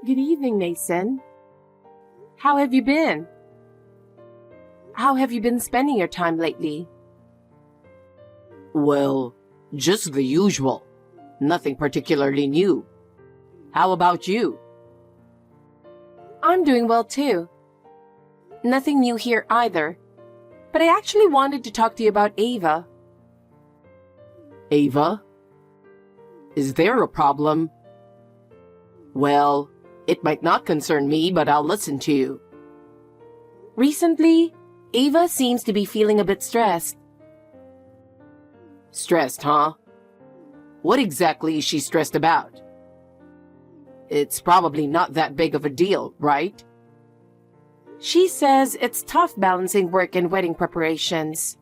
Good evening, Mason. How have you been? How have you been spending your time lately? Well, just the usual. Nothing particularly new. How about you? I'm doing well too. Nothing new here either. But I actually wanted to talk to you about Ava. Ava? Is there a problem? Well, it might not concern me, but I'll listen to you. Recently, Ava seems to be feeling a bit stressed. Stressed, huh? What exactly is she stressed about? It's probably not that big of a deal, right? She says it's tough balancing work and wedding preparations.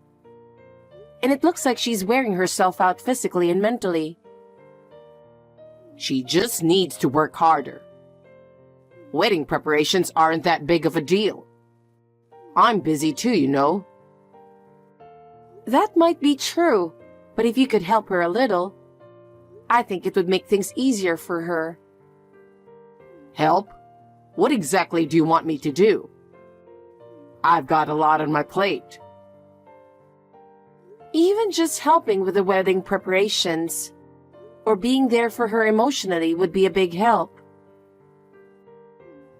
And it looks like she's wearing herself out physically and mentally. She just needs to work harder. Wedding preparations aren't that big of a deal. I'm busy too, you know. That might be true, but if you could help her a little, I think it would make things easier for her. Help? What exactly do you want me to do? I've got a lot on my plate. Even just helping with the wedding preparations or being there for her emotionally would be a big help.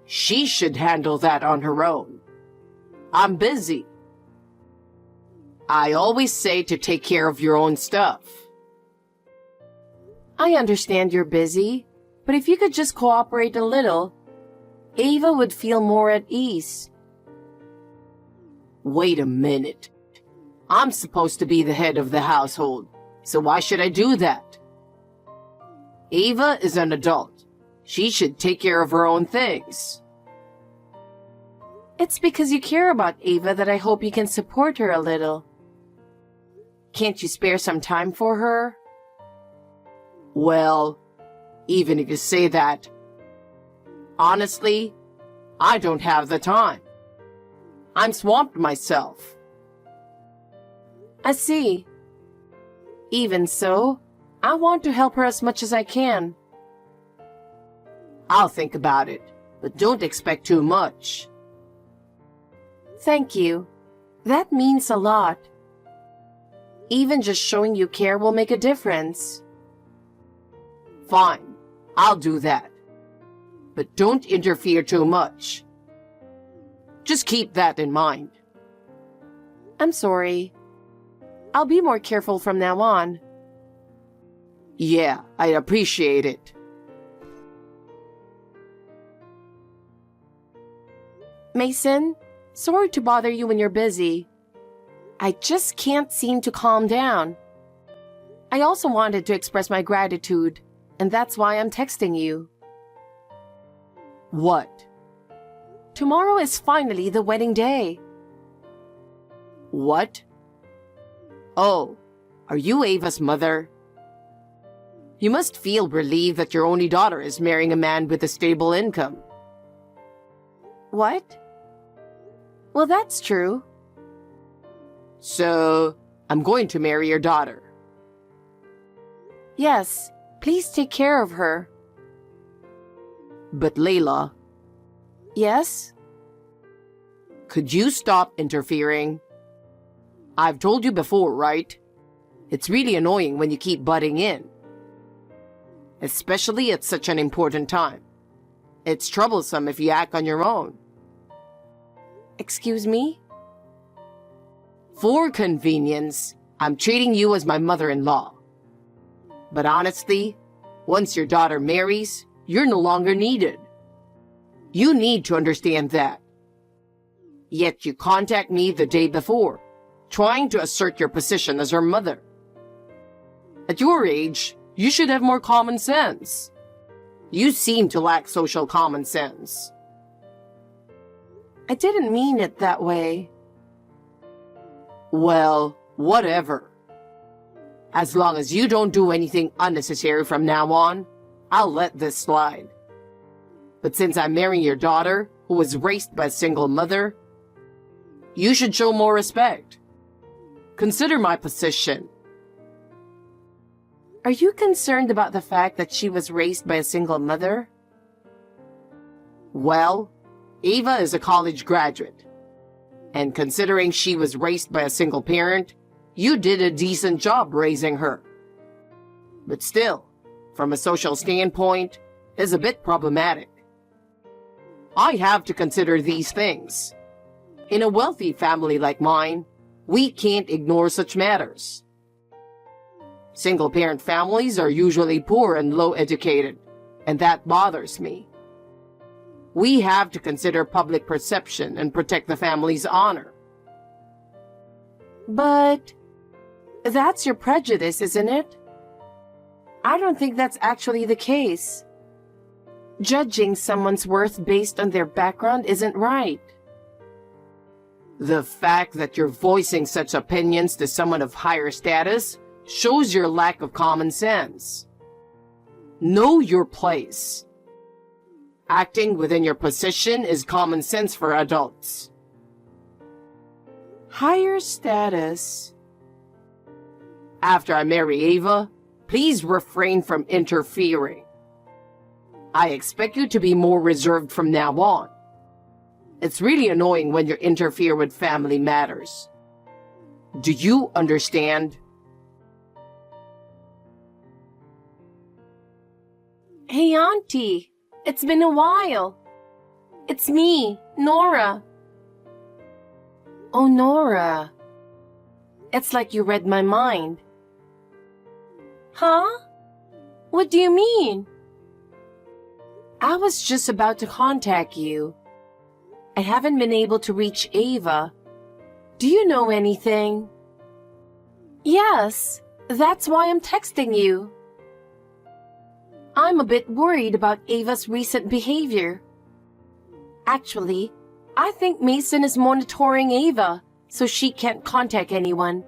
She should handle that on her own. I'm busy. I always say to take care of your own stuff. I understand you're busy, but if you could just cooperate a little, Ava would feel more at ease. Wait a minute. I'm supposed to be the head of the household, so why should I do that? Ava is an adult. She should take care of her own things. It's because you care about Ava that I hope you can support her a little. Can't you spare some time for her? Well, even if you say that, honestly, I don't have the time. I'm swamped myself. I see. Even so, I want to help her as much as I can. I'll think about it, but don't expect too much. Thank you. That means a lot. Even just showing you care will make a difference. Fine, I'll do that. But don't interfere too much. Just keep that in mind. I'm sorry. I'll be more careful from now on. Yeah, I appreciate it. Mason, sorry to bother you when you're busy. I just can't seem to calm down. I also wanted to express my gratitude, and that's why I'm texting you. What? Tomorrow is finally the wedding day. What? Oh, are you Ava's mother? You must feel relieved that your only daughter is marrying a man with a stable income. What? Well, that's true. So, I'm going to marry your daughter. Yes, please take care of her. But Layla, Yes? could you stop interfering? I've told you before, right? It's really annoying when you keep butting in. Especially at such an important time. It's troublesome if you act on your own. Excuse me? For convenience, I'm treating you as my mother-in-law. But honestly, once your daughter marries, you're no longer needed. You need to understand that. Yet you contact me the day before, trying to assert your position as her mother. At your age, you should have more common sense. You seem to lack social common sense. I didn't mean it that way. Well, whatever. As long as you don't do anything unnecessary from now on, I'll let this slide. But since I'm marrying your daughter, who was raised by a single mother, you should show more respect. Consider my position. Are you concerned about the fact that she was raised by a single mother? Well, Ava is a college graduate. And considering she was raised by a single parent, you did a decent job raising her. But still, from a social standpoint, is a bit problematic. I have to consider these things. In a wealthy family like mine, we can't ignore such matters. Single-parent families are usually poor and low-educated, and that bothers me. We have to consider public perception and protect the family's honor. But that's your prejudice, isn't it? I don't think that's actually the case. Judging someone's worth based on their background isn't right. The fact that you're voicing such opinions to someone of higher status shows your lack of common sense. Know your place. Acting within your position is common sense for adults. Higher status. After I marry Ava, please refrain from interfering. I expect you to be more reserved from now on. It's really annoying when you interfere with family matters. Do you understand? Hey, Auntie. It's been a while. It's me, Nora. Oh, Nora. It's like you read my mind. Huh? What do you mean? I was just about to contact you. I haven't been able to reach Ava. Do you know anything? Yes, that's why I'm texting you. I'm a bit worried about Ava's recent behavior. Actually, I think Mason is monitoring Ava so she can't contact anyone.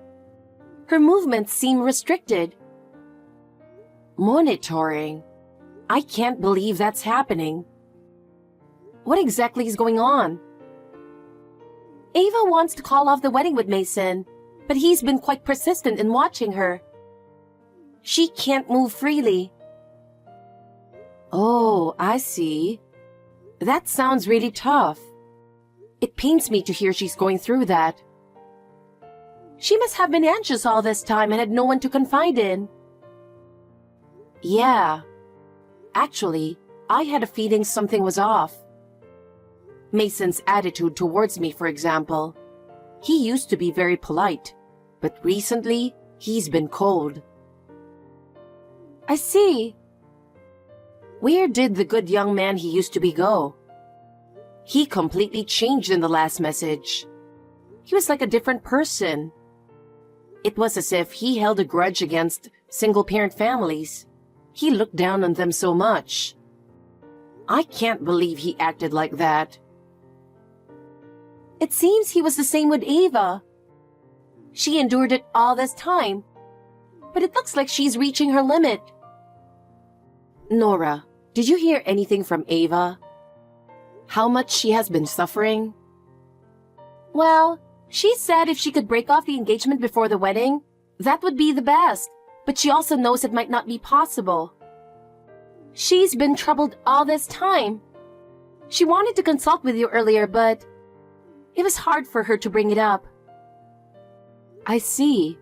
Her movements seem restricted. Monitoring? I can't believe that's happening. What exactly is going on? Ava wants to call off the wedding with Mason, but he's been quite persistent in watching her. She can't move freely. Oh, I see. That sounds really tough. It pains me to hear she's going through that. She must have been anxious all this time and had no one to confide in. Yeah. Actually, I had a feeling something was off. Mason's attitude towards me, for example. He used to be very polite, but recently, he's been cold. I see. Where did the good young man he used to be go? He completely changed in the last message. He was like a different person. It was as if he held a grudge against single-parent families. He looked down on them so much. I can't believe he acted like that. It seems he was the same with Ava. She endured it all this time, but it looks like she's reaching her limit. Nora, did you hear anything from Ava? How much she has been suffering? Well, she said if she could break off the engagement before the wedding, that would be the best, but she also knows it might not be possible. She's been troubled all this time. She wanted to consult with you earlier, but it was hard for her to bring it up. I see.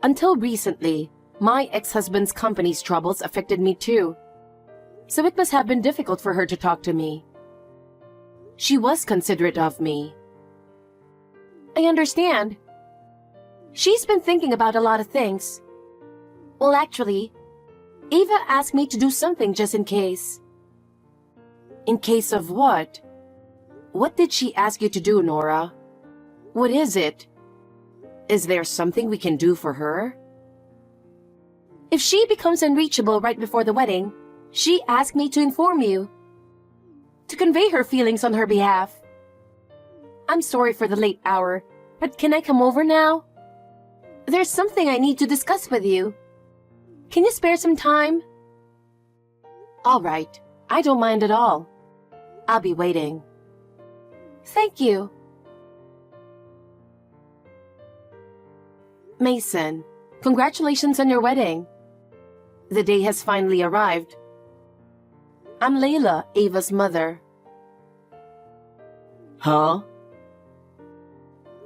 Until recently, my ex-husband's company's troubles affected me too, so it must have been difficult for her to talk to me. She was considerate of me. I understand. She's been thinking about a lot of things. Well, actually, Ava asked me to do something just in case. In case of what? What did she ask you to do, Nora? What is it? Is there something we can do for her? If she becomes unreachable right before the wedding, she asked me to inform you, to convey her feelings on her behalf. I'm sorry for the late hour, but can I come over now? There's something I need to discuss with you. Can you spare some time? All right, I don't mind at all. I'll be waiting. Thank you. Mason, congratulations on your wedding. The day has finally arrived. I'm Layla, Ava's mother. Huh?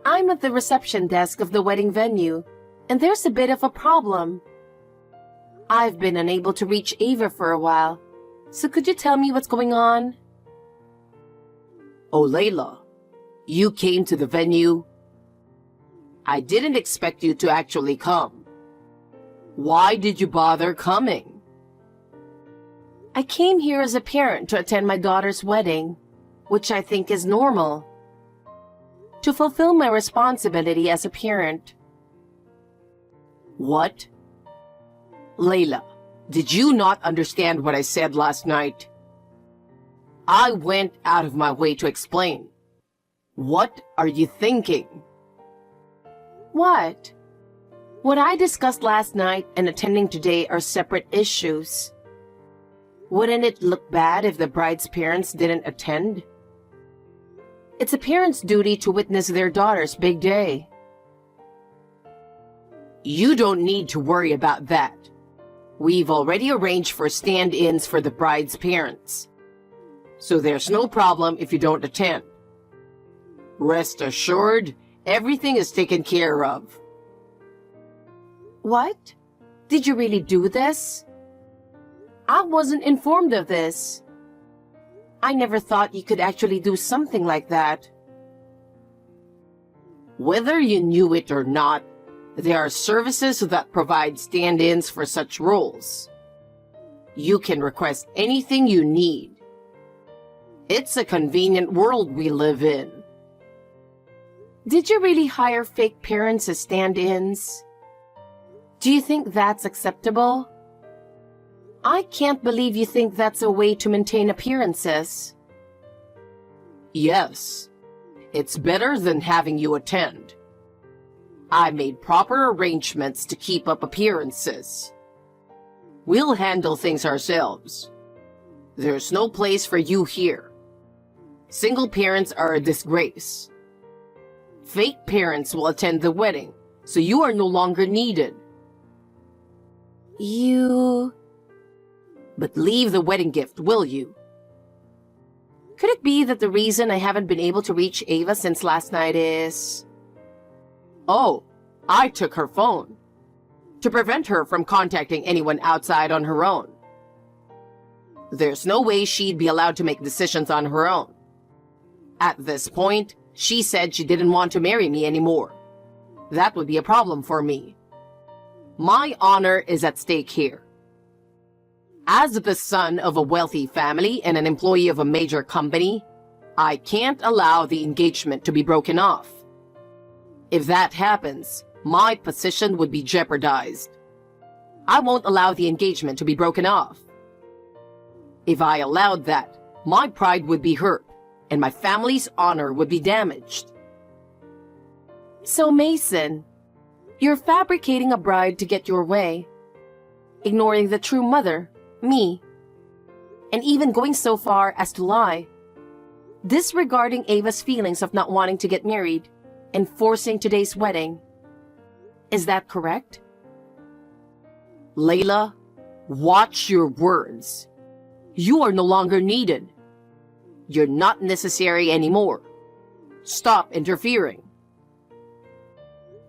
I'm at the reception desk of the wedding venue, and there's a bit of a problem. I've been unable to reach Ava for a while, so could you tell me what's going on? Oh, Layla, you came to the venue? I didn't expect you to actually come. Why did you bother coming? I came here as a parent to attend my daughter's wedding, which I think is normal. To fulfill my responsibility as a parent. What? Layla, did you not understand what I said last night? I went out of my way to explain. What are you thinking? What? What I discussed last night and attending today are separate issues. Wouldn't it look bad if the bride's parents didn't attend? It's a parent's duty to witness their daughter's big day. You don't need to worry about that. We've already arranged for stand-ins for the bride's parents. So there's no problem if you don't attend. Rest assured, everything is taken care of. What? Did you really do this? I wasn't informed of this. I never thought you could actually do something like that. Whether you knew it or not, there are services that provide stand-ins for such roles. You can request anything you need. It's a convenient world we live in. Did you really hire fake parents as stand-ins? Do you think that's acceptable? I can't believe you think that's a way to maintain appearances. Yes, it's better than having you attend. I made proper arrangements to keep up appearances. We'll handle things ourselves. There's no place for you here. Single parents are a disgrace. Fake parents will attend the wedding, so you are no longer needed. But leave the wedding gift, will you? Could it be that the reason I haven't been able to reach Ava since last night is... Oh, I took her phone. To prevent her from contacting anyone outside on her own. There's no way she'd be allowed to make decisions on her own. At this point, she said she didn't want to marry me anymore. That would be a problem for me. My honor is at stake here. As the son of a wealthy family and an employee of a major company, I can't allow the engagement to be broken off. If that happens, my position would be jeopardized. I won't allow the engagement to be broken off. If I allowed that, my pride would be hurt, and my family's honor would be damaged. So Mason, you're fabricating a bride to get your way, ignoring the true mother, me, and even going so far as to lie, disregarding Ava's feelings of not wanting to get married and forcing today's wedding. Is that correct? Layla, watch your words. You are no longer needed. You're not necessary anymore. Stop interfering.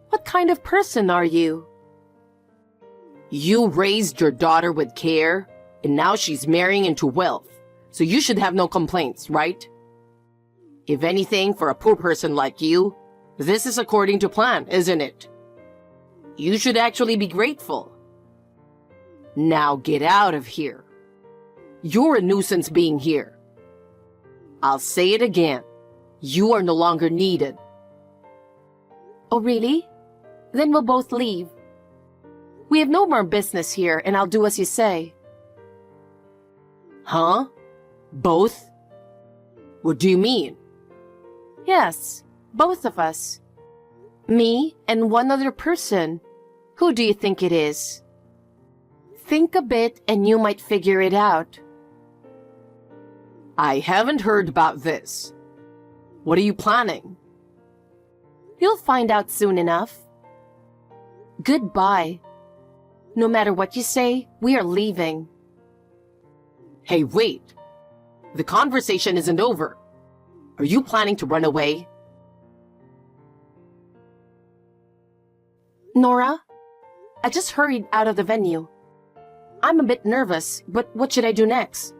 What kind of person are you? You raised your daughter with care, and now she's marrying into wealth, so you should have no complaints, right? If anything, for a poor person like you, this is according to plan, isn't it? You should actually be grateful. Now get out of here. You're a nuisance being here. I'll say it again. You are no longer needed. Oh, really? Then we'll both leave. We have no more business here, and I'll do as you say. Huh? Both? What do you mean? Yes, both of us. Me and one other person. Who do you think it is? Think a bit and you might figure it out. I haven't heard about this. What are you planning? You'll find out soon enough. Goodbye. No matter what you say, we are leaving. Hey, wait. The conversation isn't over. Are you planning to run away? Nora, I just hurried out of the venue. I'm a bit nervous, but what should I do next?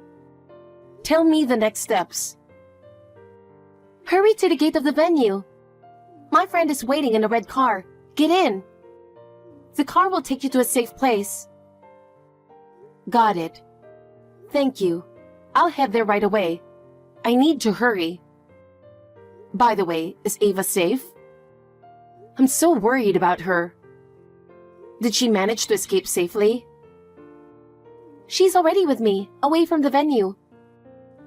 Tell me the next steps. Hurry to the gate of the venue. My friend is waiting in a red car. Get in. The car will take you to a safe place. Got it. Thank you. I'll head there right away. I need to hurry. By the way, is Ava safe? I'm so worried about her. Did she manage to escape safely? She's already with me, away from the venue.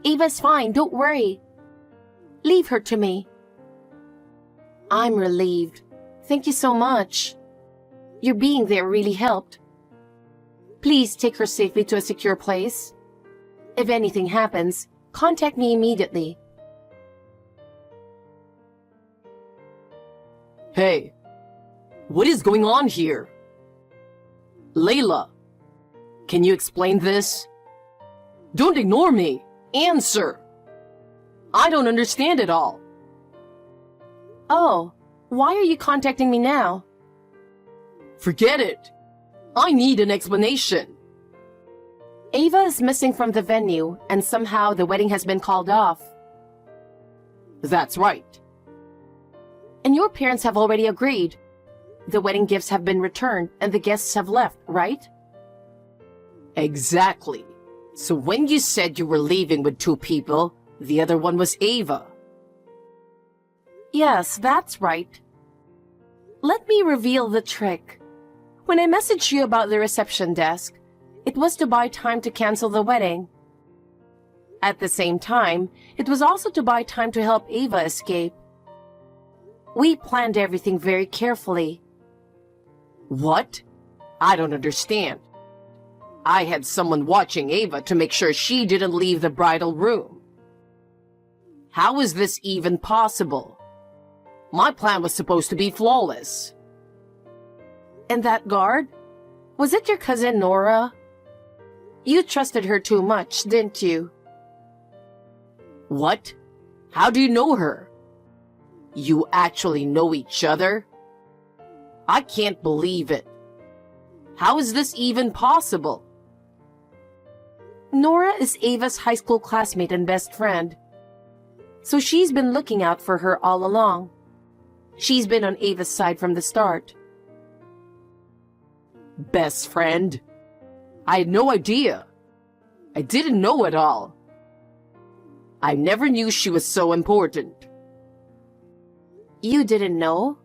Ava's fine, don't worry. Leave her to me. I'm relieved. Thank you so much. Your being there really helped. Please take her safely to a secure place. If anything happens, contact me immediately. Hey, what is going on here? Layla, can you explain this? Don't ignore me. Answer. I don't understand it all. Oh, why are you contacting me now? Forget it. I need an explanation. Ava is missing from the venue, and somehow the wedding has been called off. That's right. And your parents have already agreed. The wedding gifts have been returned, and the guests have left, right? Exactly. So when you said you were leaving with two people, the other one was Ava. Yes, that's right. Let me reveal the trick. When I messaged you about the reception desk, it was to buy time to cancel the wedding. At the same time, it was also to buy time to help Ava escape. We planned everything very carefully. What? I don't understand. I had someone watching Ava to make sure she didn't leave the bridal room. How is this even possible? My plan was supposed to be flawless. And that guard? Was it your cousin Nora? You trusted her too much, didn't you? What? How do you know her? You actually know each other? I can't believe it. How is this even possible? Nora is Ava's high school classmate and best friend. So she's been looking out for her all along. She's been on Ava's side from the start. Best friend? I had no idea. I didn't know at all. I never knew she was so important. You didn't know?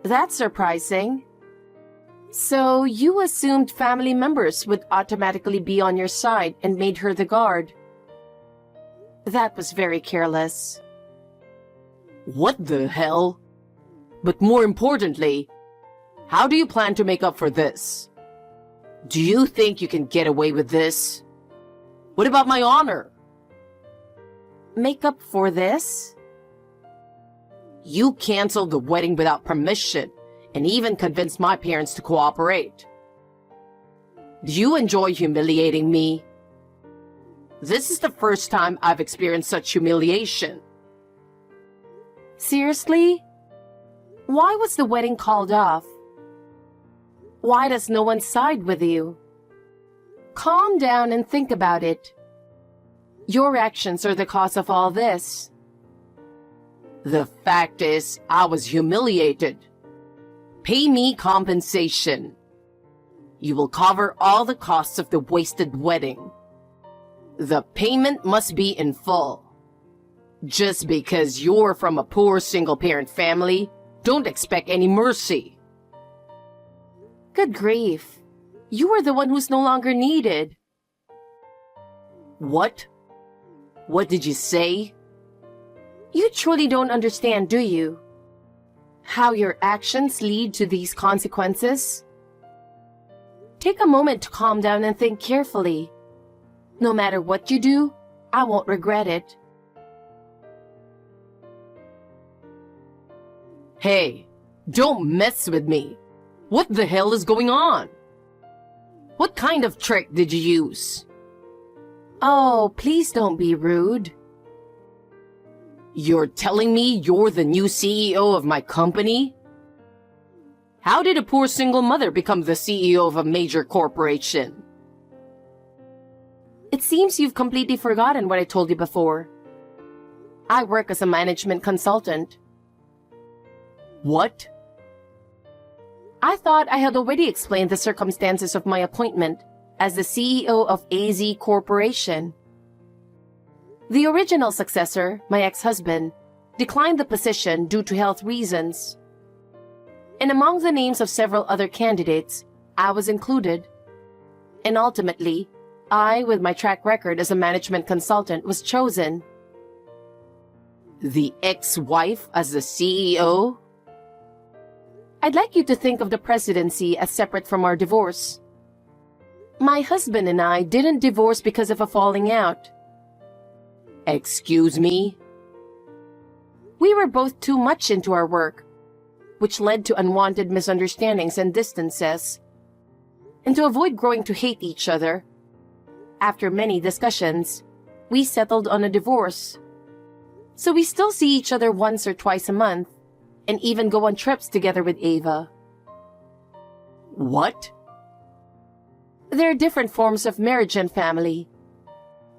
That's surprising. So you assumed family members would automatically be on your side and made her the guard. That was very careless. What the hell? But more importantly, how do you plan to make up for this? Do you think you can get away with this? What about my honor? Make up for this? You canceled the wedding without permission and even convinced my parents to cooperate. Do you enjoy humiliating me? This is the first time I've experienced such humiliation. Seriously? Why was the wedding called off? Why does no one side with you? Calm down and think about it. Your actions are the cause of all this. The fact is, I was humiliated. Pay me compensation. You will cover all the costs of the wasted wedding. The payment must be in full. Just because you're from a poor single-parent family, don't expect any mercy. Good grief. You are the one who's no longer needed. What? What did you say? You truly don't understand, do you? How your actions lead to these consequences? Take a moment to calm down and think carefully. No matter what you do, I won't regret it. Hey, don't mess with me. What the hell is going on? What kind of trick did you use? Oh, please don't be rude. You're telling me you're the new CEO of my company? How did a poor single mother become the CEO of a major corporation? It seems you've completely forgotten what I told you before. I work as a management consultant. What? I thought I had already explained the circumstances of my appointment as the CEO of AZ Corporation. The original successor, my ex-husband, declined the position due to health reasons. And among the names of several other candidates, I was included. And ultimately, I, with my track record as a management consultant, was chosen. The ex-wife as the CEO? I'd like you to think of the presidency as separate from our divorce. My husband and I didn't divorce because of a falling out. Excuse me? We were both too much into our work, which led to unwanted misunderstandings and distances. And to avoid growing to hate each other, after many discussions, we settled on a divorce. So we still see each other once or twice a month, and even go on trips together with Ava. What? There are different forms of marriage and family.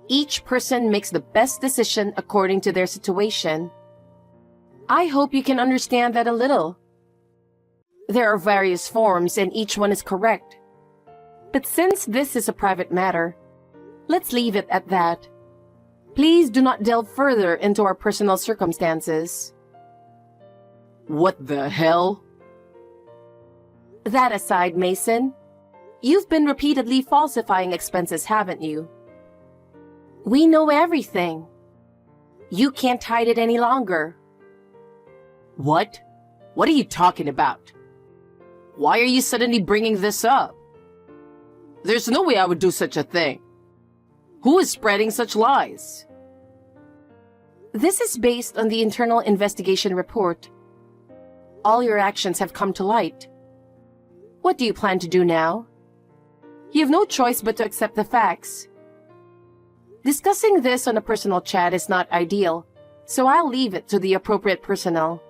Each person makes the best decision according to their situation. I hope you can understand that a little. There are various forms and each one is correct. But since this is a private matter, let's leave it at that. Please do not delve further into our personal circumstances. What the hell? That aside, Mason, you've been repeatedly falsifying expenses, haven't you? We know everything. You can't hide it any longer. What? What are you talking about? Why are you suddenly bringing this up? There's no way I would do such a thing. Who is spreading such lies? This is based on the internal investigation report. All your actions have come to light. What do you plan to do now? You have no choice but to accept the facts. Discussing this on a personal chat is not ideal, so I'll leave it to the appropriate personnel.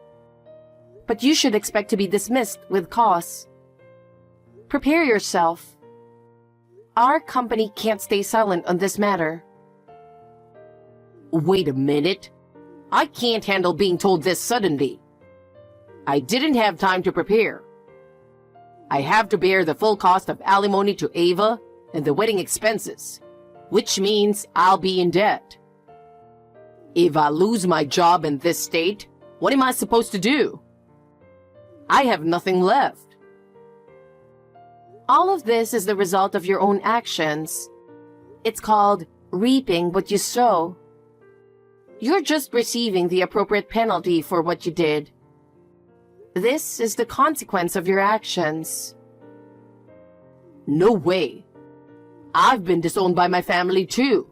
But you should expect to be dismissed with cause. Prepare yourself. Our company can't stay silent on this matter. Wait a minute. I can't handle being told this suddenly. I didn't have time to prepare. I have to bear the full cost of alimony to Ava and the wedding expenses, which means I'll be in debt. If I lose my job in this state, what am I supposed to do? I have nothing left. All of this is the result of your own actions. It's called reaping what you sow. You're just receiving the appropriate penalty for what you did. This is the consequence of your actions. No way. I've been disowned by my family too.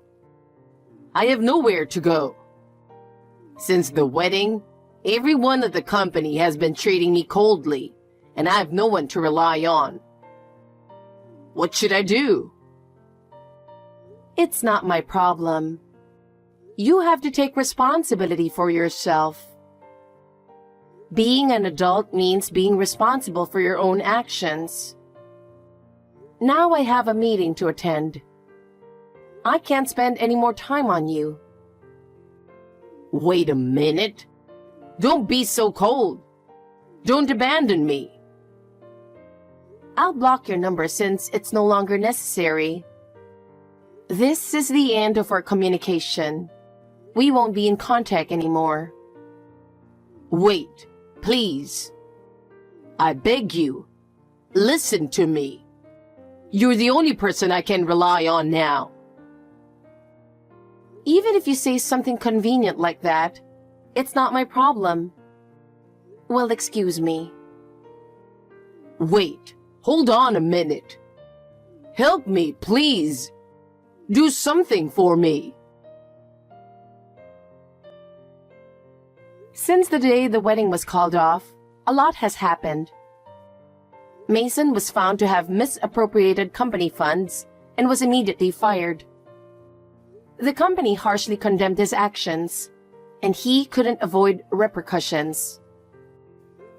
I have nowhere to go. Since the wedding, everyone at the company has been treating me coldly, and I have no one to rely on. What should I do? It's not my problem. You have to take responsibility for yourself. Being an adult means being responsible for your own actions. Now I have a meeting to attend. I can't spend any more time on you. Wait a minute. Don't be so cold. Don't abandon me. I'll block your number since it's no longer necessary. This is the end of our communication. We won't be in contact anymore. Wait, please. I beg you. Listen to me. You're the only person I can rely on now. Even if you say something convenient like that, it's not my problem. Well, excuse me. Wait, hold on a minute. Help me, please. Do something for me. Since the day the wedding was called off, a lot has happened. Mason was found to have misappropriated company funds and was immediately fired. The company harshly condemned his actions, and he couldn't avoid repercussions.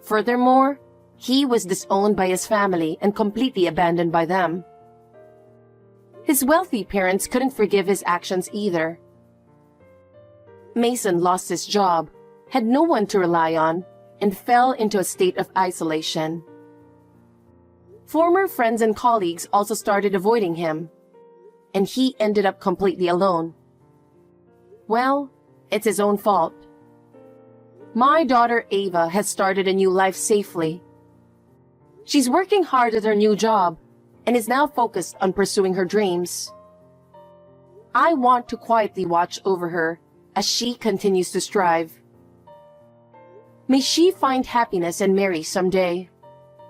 Furthermore, he was disowned by his family and completely abandoned by them. His wealthy parents couldn't forgive his actions either. Mason lost his job, had no one to rely on, and fell into a state of isolation. Former friends and colleagues also started avoiding him, and he ended up completely alone. Well, it's his own fault. My daughter Ava has started a new life safely. She's working hard at her new job and is now focused on pursuing her dreams. I want to quietly watch over her as she continues to strive. May she find happiness and marry someday.